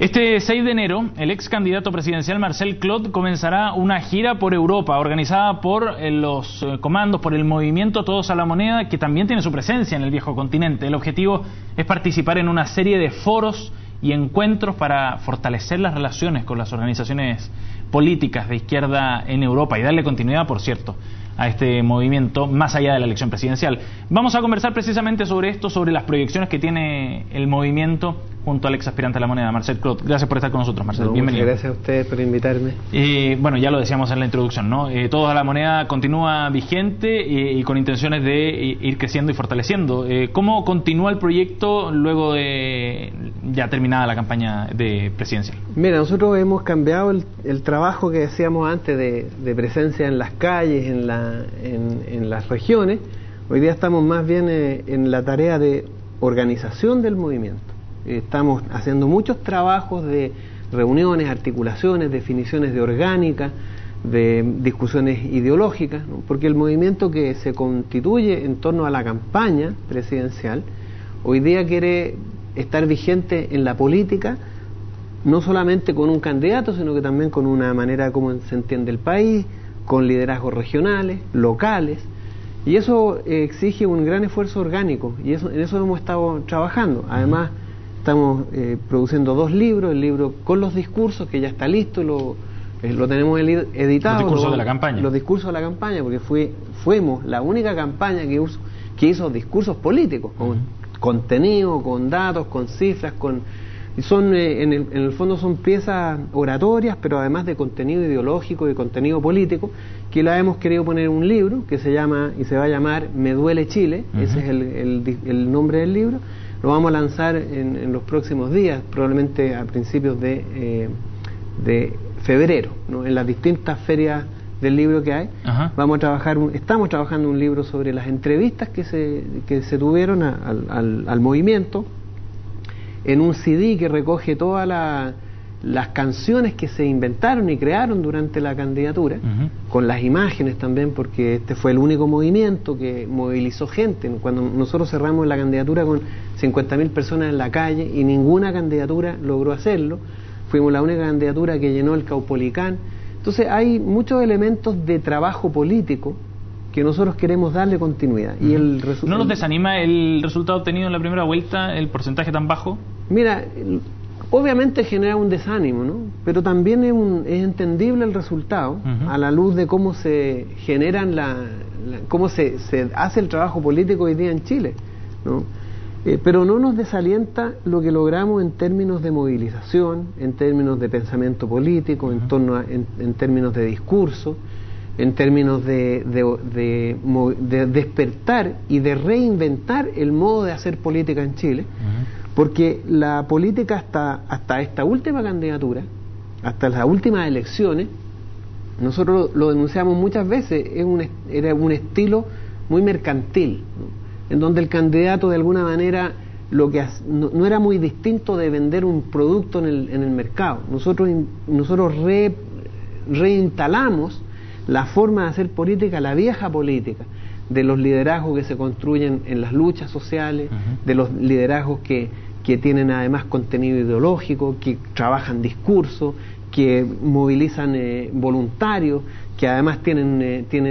Este 6 de enero, el ex candidato presidencial Marcel Clot comenzará una gira por Europa, organizada por los comandos, por el movimiento Todos a la Moneda, que también tiene su presencia en el viejo continente. El objetivo es participar en una serie de foros y encuentros para fortalecer las relaciones con las organizaciones políticas de izquierda en Europa y darle continuidad, por cierto, a este movimiento más allá de la elección presidencial. Vamos a conversar precisamente sobre esto, sobre las proyecciones que tiene el movimiento junto al ex aspirante a la moneda, Marcel Clot. Gracias por estar con nosotros, Marcel. Bienvenido. Muchas gracias a ustedes por invitarme. Bueno, ya lo decíamos en la introducción, ¿no? Todos a la moneda continúa vigente y con intenciones de ir creciendo y fortaleciendo. ¿Cómo continúa el proyecto luego de ya terminada la campaña presidencial? Mira, nosotros hemos cambiado el trabajo que hacíamos antes de presencia en las calles, en las regiones. Hoy día estamos más bien en la tarea de organización del movimiento. Estamos haciendo muchos trabajos de reuniones, articulaciones, definiciones de orgánica, de discusiones ideológicas, ¿no? Porque el movimiento que se constituye en torno a la campaña presidencial hoy día quiere estar vigente en la política, no solamente con un candidato, sino que también con una manera como se entiende el país, con liderazgos regionales, locales, y eso exige un gran esfuerzo orgánico, y en eso hemos estado trabajando. Además, estamos produciendo 2 libros, el libro con los discursos, que ya está listo, lo tenemos editado. Los discursos de la campaña. Los discursos de la campaña, porque fuimos la única campaña que hizo discursos políticos, con contenido, con datos, con cifras, en el fondo son piezas oratorias, pero además de contenido ideológico y contenido político, que la hemos querido poner en un libro que se llama y se va a llamar Me Duele Chile. Ese es el nombre del libro. Lo vamos a lanzar en los próximos días, probablemente a principios de febrero, ¿no? En las distintas ferias del libro que hay. Estamos trabajando un libro sobre las entrevistas que se tuvieron al movimiento, en un CD que recoge todas las canciones que se inventaron y crearon durante la candidatura, con las imágenes también, porque este fue el único movimiento que movilizó gente. Cuando nosotros cerramos la candidatura con 50.000 personas en la calle y ninguna candidatura logró hacerlo, fuimos la única candidatura que llenó el Caupolicán. Entonces hay muchos elementos de trabajo político que nosotros queremos darle continuidad. Y ¿No nos desanima el resultado obtenido en la primera vuelta, el porcentaje tan bajo? Mira, obviamente genera un desánimo, ¿no? Pero también es entendible el resultado a la luz de cómo se generan cómo se hace el trabajo político hoy día en Chile, ¿no? Pero no nos desalienta lo que logramos en términos de movilización, en términos de pensamiento político, en términos de discurso, en términos de despertar y de reinventar el modo de hacer política en Chile, porque la política hasta esta última candidatura, hasta las últimas elecciones, nosotros lo denunciamos muchas veces, era un estilo muy mercantil, ¿no? En donde el candidato de alguna manera no era muy distinto de vender un producto en el mercado. Nosotros reinstalamos la forma de hacer política, la vieja política, de los liderazgos que se construyen en las luchas sociales, de los liderazgos que tienen además contenido ideológico, que trabajan discurso, que movilizan voluntarios, que además tienen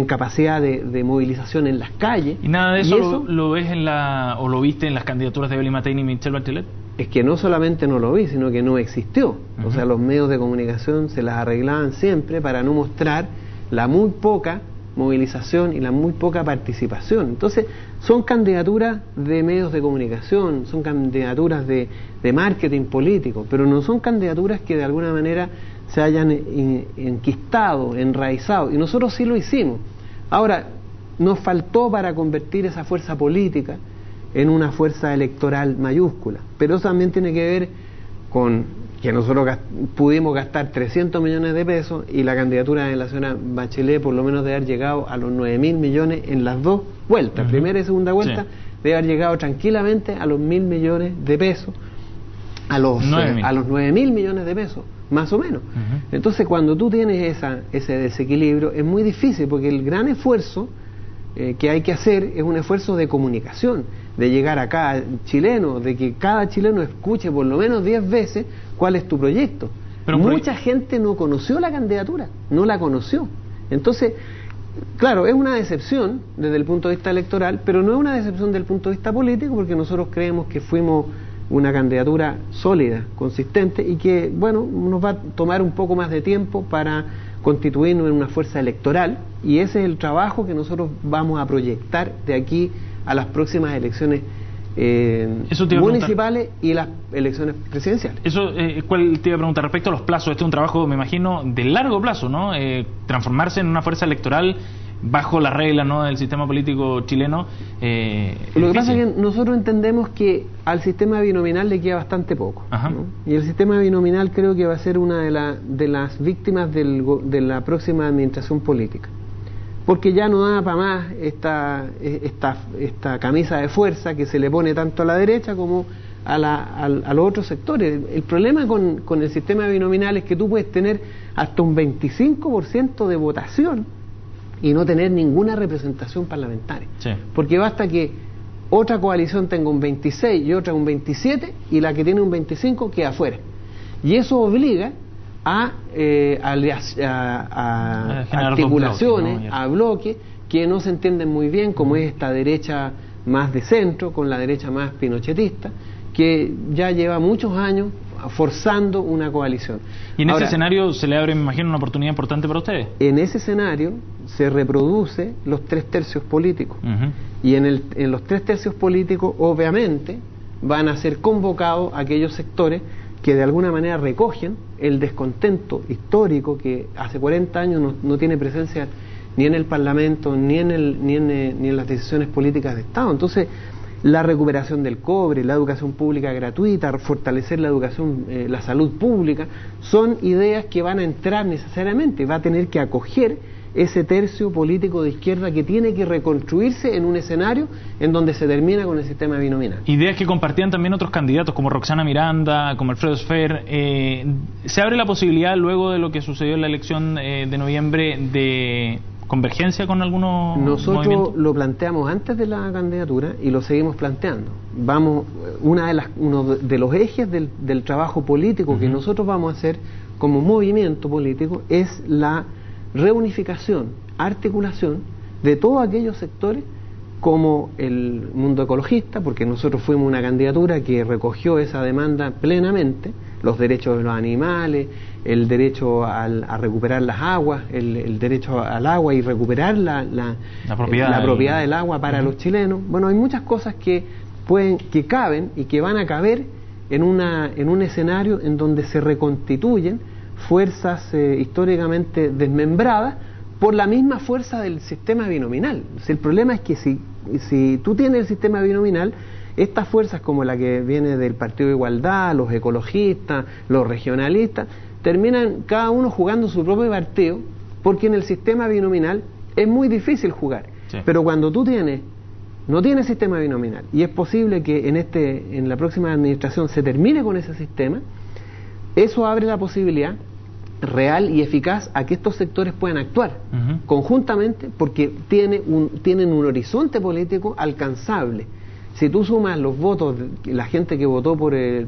capacidad de movilización en las calles. ¿Y nada de eso lo ves o lo viste en las candidaturas de Evelyn Matei y Michelle Bachelet? Es que no solamente no lo vi, sino que no existió. O sea, los medios de comunicación se las arreglaban siempre para no mostrar la muy poca movilización y la muy poca participación. Entonces, son candidaturas de medios de comunicación, son candidaturas de marketing político, pero no son candidaturas que de alguna manera se hayan enquistado, enraizado, y nosotros sí lo hicimos. Ahora, nos faltó para convertir esa fuerza política en una fuerza electoral mayúscula, pero eso también tiene que ver con que nosotros pudimos gastar 300 millones de pesos y la candidatura de la señora Bachelet por lo menos debe haber llegado a los 9.000 millones en las 2 vueltas, primera y segunda vuelta, debe haber llegado tranquilamente a los 1.000 millones de pesos, a los 9.000 millones de pesos, más o menos. Entonces, cuando tú tienes ese desequilibrio, es muy difícil, porque el gran esfuerzo que hay que hacer es un esfuerzo de comunicación, de llegar a cada chileno, de que cada chileno escuche por lo menos 10 veces cuál es tu proyecto. Pero mucha gente no conoció la candidatura, no la conoció. Entonces, claro, es una decepción desde el punto de vista electoral, pero no es una decepción desde el punto de vista político, porque nosotros creemos que fuimos una candidatura sólida, consistente, y que, bueno, nos va a tomar un poco más de tiempo para constituirnos en una fuerza electoral, y ese es el trabajo que nosotros vamos a proyectar de aquí a las próximas elecciones municipales y las elecciones presidenciales. Eso, ¿cuál te iba a preguntar respecto a los plazos? Este es un trabajo, me imagino, de largo plazo, ¿no? Transformarse en una fuerza electoral bajo las reglas, ¿no?, del sistema político chileno. Lo que pasa es que nosotros entendemos que al sistema binominal le queda bastante poco, ¿no? Y el sistema binominal creo que va a ser una de las víctimas de la próxima administración política, porque ya no da para más esta camisa de fuerza que se le pone tanto a la derecha como a los otros sectores. El problema con el sistema binominal es que tú puedes tener hasta un 25% de votación y no tener ninguna representación parlamentaria, sí, porque basta que otra coalición tenga un 26 y otra un 27 y la que tiene un 25 queda afuera, y eso obliga a articulaciones, ¿no?, a bloques que no se entienden muy bien, como es esta derecha más de centro con la derecha más pinochetista, que ya lleva muchos años forzando una coalición. ¿Y en ese escenario se le abre, me imagino, una oportunidad importante para ustedes? En ese escenario se reproduce los 3/3 políticos, y en los 3/3 políticos obviamente van a ser convocados aquellos sectores que de alguna manera recogen el descontento histórico que hace 40 años no tiene presencia ni en el Parlamento ni en las decisiones políticas de Estado. Entonces, la recuperación del cobre, la educación pública gratuita, fortalecer la educación, la salud pública, son ideas que van a entrar necesariamente, va a tener que acoger ese tercio político de izquierda que tiene que reconstruirse en un escenario en donde se termina con el sistema binominal. Ideas que compartían también otros candidatos como Roxana Miranda, como Alfredo Sfer. ¿Se abre la posibilidad, luego de lo que sucedió en la elección de noviembre, de convergencia con algunos movimientos? Nosotros lo planteamos antes de la candidatura y lo seguimos planteando. Uno de los ejes del trabajo político que nosotros vamos a hacer como movimiento político es la reunificación, articulación de todos aquellos sectores, como el mundo ecologista, porque nosotros fuimos una candidatura que recogió esa demanda plenamente, los derechos de los animales, el derecho a recuperar las aguas, el derecho al agua y recuperar la propiedad del agua para los chilenos. Bueno, hay muchas cosas que caben y que van a caber en un escenario en donde se reconstituyen fuerzas históricamente desmembradas por la misma fuerza del sistema binominal. El problema es que si tú tienes el sistema binominal, estas fuerzas como la que viene del Partido de Igualdad, los ecologistas, los regionalistas, terminan cada uno jugando su propio partido, porque en el sistema binominal es muy difícil jugar. Sí. Pero cuando tú no tienes sistema binominal, y es posible que en la próxima administración se termine con ese sistema, eso abre la posibilidad real y eficaz a que estos sectores puedan actuar conjuntamente, porque tienen un horizonte político alcanzable. Si tú sumas los votos de la gente que votó por el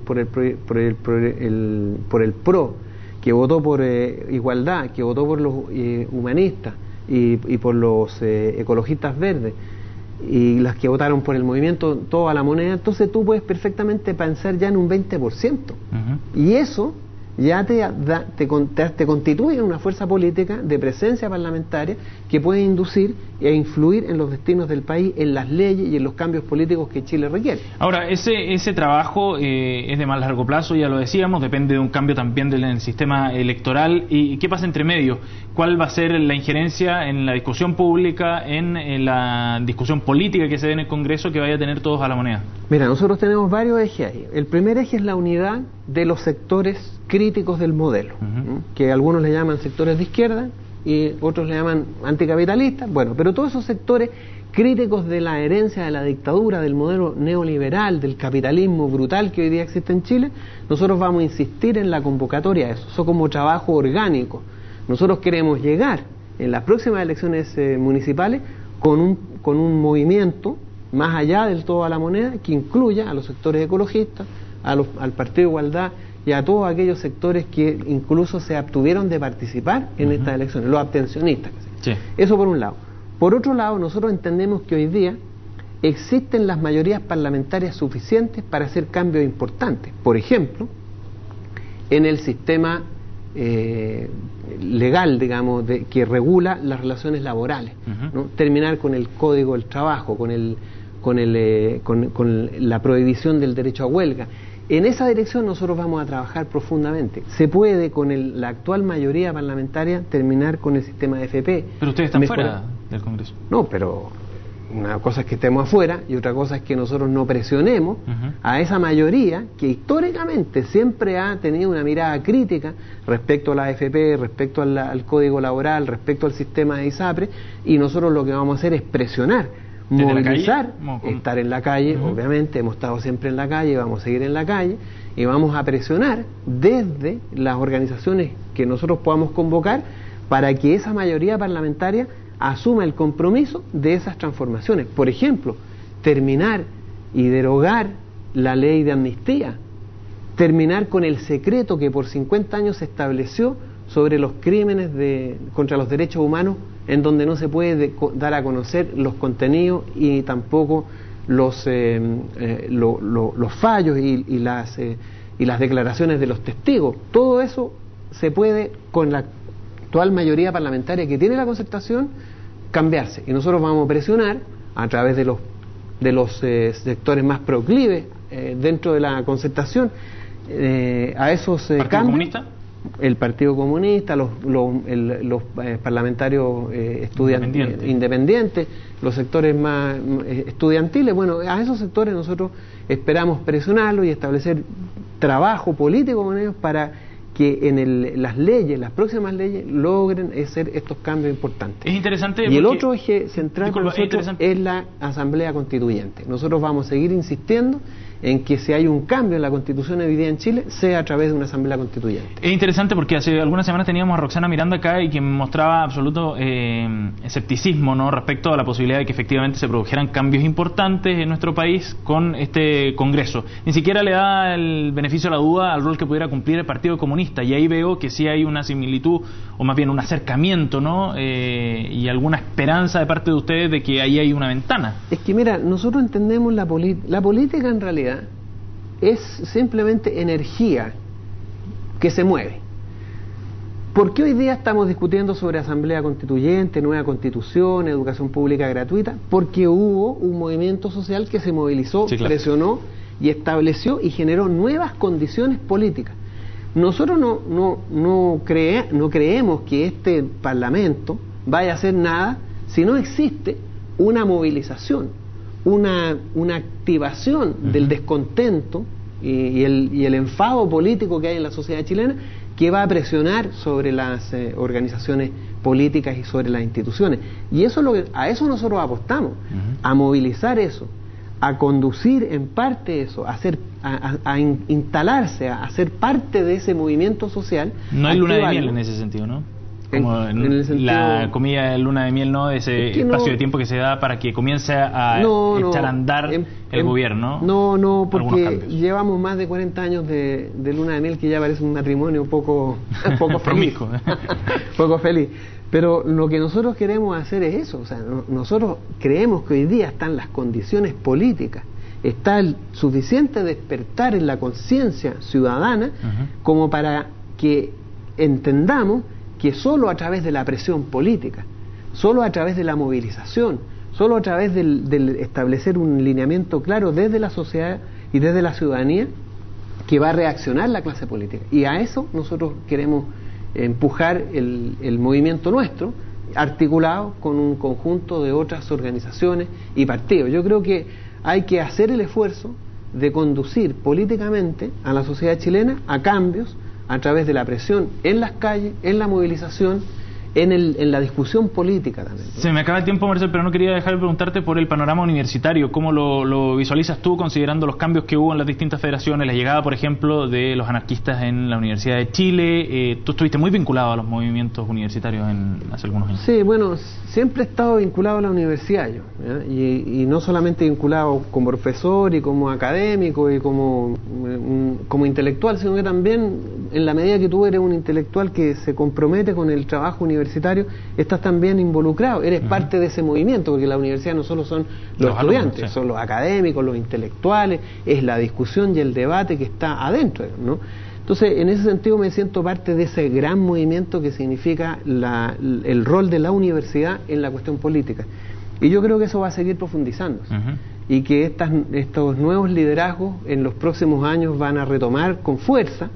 PRO, que votó por Igualdad, que votó por los humanistas y por los ecologistas verdes, y las que votaron por el movimiento Toda la Moneda, entonces tú puedes perfectamente pensar ya en un 20%. Y eso ya te constituye en una fuerza política de presencia parlamentaria que puede inducir e influir en los destinos del país, en las leyes y en los cambios políticos que Chile requiere. Ahora, ese trabajo es de más largo plazo, ya lo decíamos, depende de un cambio también del sistema electoral. ¿Y qué pasa entre medio? ¿Cuál va a ser la injerencia en la discusión pública, en la discusión política que se dé en el Congreso, que vaya a tener todos a la moneda? Mira, nosotros tenemos varios ejes ahí. El primer eje es la unidad de los sectores críticos del modelo, que algunos le llaman sectores de izquierda y otros le llaman anticapitalistas. Bueno, pero todos esos sectores críticos de la herencia de la dictadura, del modelo neoliberal, del capitalismo brutal que hoy día existe en Chile, nosotros vamos a insistir en la convocatoria de eso como trabajo orgánico. Nosotros queremos llegar en las próximas elecciones municipales con un movimiento más allá del todo a la moneda, que incluya a los sectores ecologistas, al Partido Igualdad y a todos aquellos sectores que incluso se abstuvieron de participar en estas elecciones, los abstencionistas. Sí. Eso por un lado. Por otro lado, nosotros entendemos que hoy día existen las mayorías parlamentarias suficientes para hacer cambios importantes. Por ejemplo, en el sistema legal, digamos, que regula las relaciones laborales, ¿no? Terminar con el Código del Trabajo, con la prohibición del derecho a huelga. En esa dirección nosotros vamos a trabajar profundamente. Se puede, con la actual mayoría parlamentaria, terminar con el sistema de FP. Pero ustedes están fuera del Congreso. No, pero una cosa es que estemos afuera y otra cosa es que nosotros no presionemos a esa mayoría que históricamente siempre ha tenido una mirada crítica respecto a la AFP, respecto al Código Laboral, respecto al sistema de ISAPRE, y nosotros lo que vamos a hacer es presionar, movilizar, estar en la calle. Obviamente hemos estado siempre en la calle, vamos a seguir en la calle y vamos a presionar desde las organizaciones que nosotros podamos convocar para que esa mayoría parlamentaria asuma el compromiso de esas transformaciones. Por ejemplo, terminar y derogar la ley de amnistía, terminar con el secreto que por 50 años se estableció sobre los crímenes contra los derechos humanos, en donde no se puede dar a conocer los contenidos y tampoco los fallos y las declaraciones de los testigos. Todo eso se puede, con la actual mayoría parlamentaria que tiene la concertación, cambiarse, y nosotros vamos a presionar a través de los sectores más proclives dentro de la concertación a esos ¿Partido cambios. Comunista? El Partido Comunista, los parlamentarios independientes, los sectores más estudiantiles. Bueno, a esos sectores nosotros esperamos presionarlos y establecer trabajo político con ellos para que en las leyes, las próximas leyes, logren hacer estos cambios importantes. Es interesante. Y el otro eje central para nosotros es la Asamblea Constituyente. Nosotros vamos a seguir insistiendo en que si hay un cambio en la Constitución hoy día en Chile, sea a través de una Asamblea Constituyente. Es interesante porque hace algunas semanas teníamos a Roxana Miranda acá y que mostraba absoluto escepticismo, ¿no?, respecto a la posibilidad de que efectivamente se produjeran cambios importantes en nuestro país con este Congreso. Ni siquiera le da el beneficio a la duda al rol que pudiera cumplir el Partido Comunista, y ahí veo que sí hay una similitud, o más bien un acercamiento, ¿no?, y alguna esperanza de parte de ustedes de que ahí hay una ventana. Es que mira, nosotros entendemos la política en realidad es simplemente energía que se mueve. ¿Por qué hoy día estamos discutiendo sobre Asamblea Constituyente, nueva Constitución, educación pública gratuita? Porque hubo un movimiento social que se movilizó, sí, claro, presionó y estableció y generó nuevas condiciones políticas. Nosotros no creemos que este Parlamento vaya a hacer nada si no existe una movilización, una activación del descontento y el enfado político que hay en la sociedad chilena, que va a presionar sobre las organizaciones políticas y sobre las instituciones. Y eso a eso nosotros apostamos, a movilizar eso, a conducir en parte eso, a instalarse, a ser parte de ese movimiento social. No hay luna de miel en ese sentido, ¿no? Como en el sentido, la comida de luna de miel, ¿no?, de ese espacio de tiempo que se da para que comience a echar a andar el gobierno. No, porque llevamos más de 40 años de luna de miel, que ya parece un matrimonio poco feliz. Poco feliz. Pero lo que nosotros queremos hacer es eso. O sea, nosotros creemos que hoy día están las condiciones políticas, está el suficiente despertar en la conciencia ciudadana como para que entendamos que solo a través de la presión política, solo a través de la movilización, solo a través del establecer un lineamiento claro desde la sociedad y desde la ciudadanía, que va a reaccionar la clase política. Y a eso nosotros queremos empujar el movimiento nuestro, articulado con un conjunto de otras organizaciones y partidos. Yo creo que hay que hacer el esfuerzo de conducir políticamente a la sociedad chilena a cambios a través de la presión en las calles, en la movilización, en la discusión política también, ¿no? Se me acaba el tiempo, Marcel, pero no quería dejar de preguntarte por el panorama universitario. ¿Cómo lo visualizas tú, considerando los cambios que hubo en las distintas federaciones, la llegada, por ejemplo, de los anarquistas en la Universidad de Chile? Tú estuviste muy vinculado a los movimientos universitarios hace algunos años. Sí, bueno, siempre he estado vinculado a la universidad yo, ¿ya? Y no solamente vinculado como profesor y como académico y como intelectual, sino que también, en la medida que tú eres un intelectual que se compromete con el trabajo universitario, estás también involucrado, eres parte de ese movimiento, porque la universidad no solo son los estudiantes, alumnos, sí, son los académicos, los intelectuales, es la discusión y el debate que está adentro, ¿no? Entonces, en ese sentido me siento parte de ese gran movimiento que significa el rol de la universidad en la cuestión política. Y yo creo que eso va a seguir profundizándose. Y que estos nuevos liderazgos en los próximos años van a retomar con fuerza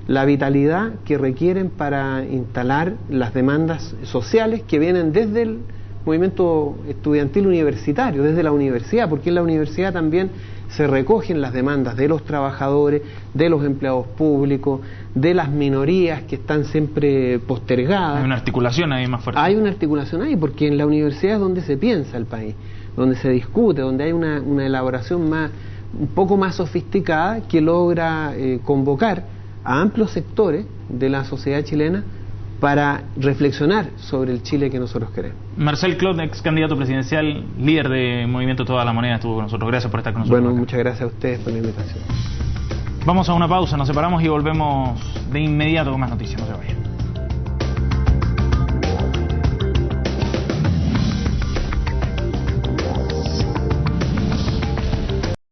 la vitalidad que requieren para instalar las demandas sociales que vienen desde el movimiento estudiantil universitario, desde la universidad, porque en la universidad también se recogen las demandas de los trabajadores, de los empleados públicos, de las minorías que están siempre postergadas. Hay una articulación ahí más fuerte. Hay una articulación ahí, porque en la universidad es donde se piensa el país, donde se discute, donde hay una elaboración un poco más sofisticada que logra convocar a amplios sectores de la sociedad chilena para reflexionar sobre el Chile que nosotros queremos. Marcel Clot, ex candidato presidencial, líder de Movimiento Toda la Moneda, estuvo con nosotros. Gracias por estar con nosotros. Bueno, muchas gracias a ustedes por la invitación. Vamos a una pausa, nos separamos y volvemos de inmediato con más noticias. No se vayan.